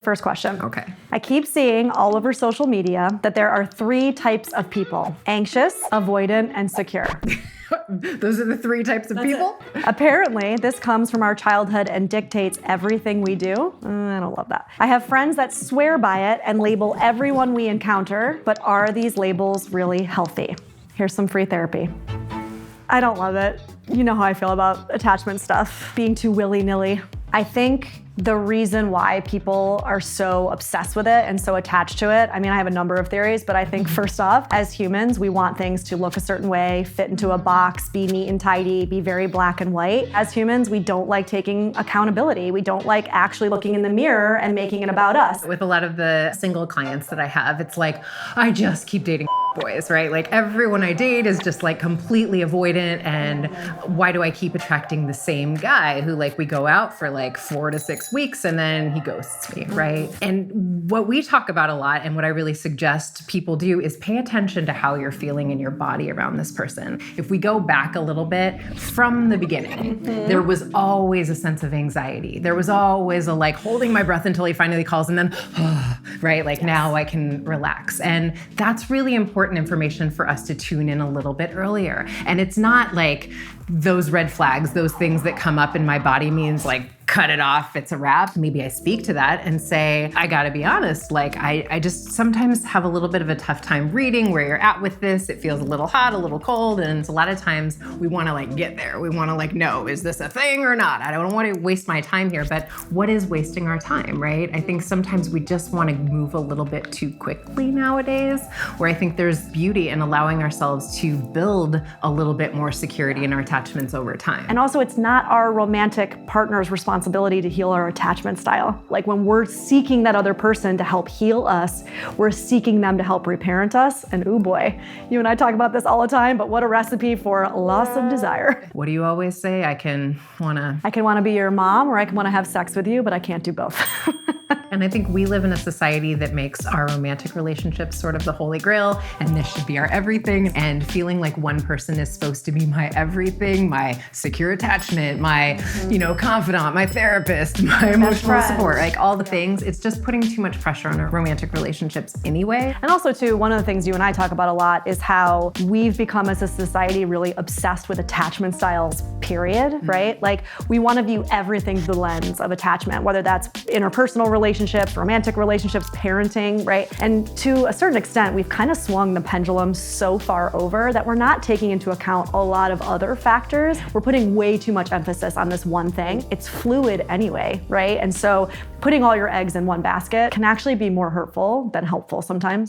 First question. Okay. I keep seeing all over social media that there are 3 types of people: anxious, avoidant, and secure. Those are the 3 types of people? Apparently, this comes from our childhood and dictates everything we do. I don't love that. I have friends that swear by it and label everyone we encounter, but are these labels really healthy? Here's some free therapy. I don't love it. You know how I feel about attachment stuff, being too willy-nilly. I think the reason why people are so obsessed with it and so attached to it, I mean, I have a number of theories, but I think first off, as humans, we want things to look a certain way, fit into a box, be neat and tidy, be very black and white. As humans, we don't like taking accountability. We don't like actually looking in the mirror and making it about us. With a lot of the single clients that I have, it's like, I just keep dating boys, right? Like everyone I date is just like completely avoidant, and why do I keep attracting the same guy who like we go out for like 4 to 6 weeks and then he ghosts me, right? And what we talk about a lot and what I really suggest people do is pay attention to how you're feeling in your body around this person. If we go back a little bit from the beginning, there was always a sense of anxiety. There was always a like holding my breath until he finally calls and then, right? Like now I can relax. And that's really important information for us to tune in a little bit earlier. And it's not like those red flags, those things that come up in my body means like, cut it off, it's a wrap. Maybe I speak to that and say, I gotta be honest, like I just sometimes have a little bit of a tough time reading where you're at with this. It feels a little hot, a little cold, and a lot of times we wanna like get there. We wanna like know, is this a thing or not? I don't wanna waste my time here, but what is wasting our time, right? I think sometimes we just wanna move a little bit too quickly nowadays, where I think there's beauty in allowing ourselves to build a little bit more security in our attachments over time. And also, it's not our romantic partner's responsibility to heal our attachment style. Like when we're seeking that other person to help heal us, we're seeking them to help reparent us. And ooh boy, you and I talk about this all the time, but what a recipe for loss of desire. What do you always say? I can wanna be your mom, or I can wanna have sex with you, but I can't do both. And I think we live in a society that makes our romantic relationships sort of the holy grail, and this should be our everything. And feeling like one person is supposed to be my everything, my secure attachment, my, confidant, my therapist, my emotional support, like all the things. It's just putting too much pressure on our romantic relationships anyway. And also too, one of the things you and I talk about a lot is how we've become as a society really obsessed with attachment styles, period, right? Like we want to view everything through the lens of attachment, whether that's interpersonal relationships, romantic relationships, parenting, right? And to a certain extent, we've kind of swung the pendulum so far over that we're not taking into account a lot of other factors. We're putting way too much emphasis on this one thing. It's fluid anyway, right? And so putting all your eggs in one basket can actually be more hurtful than helpful sometimes.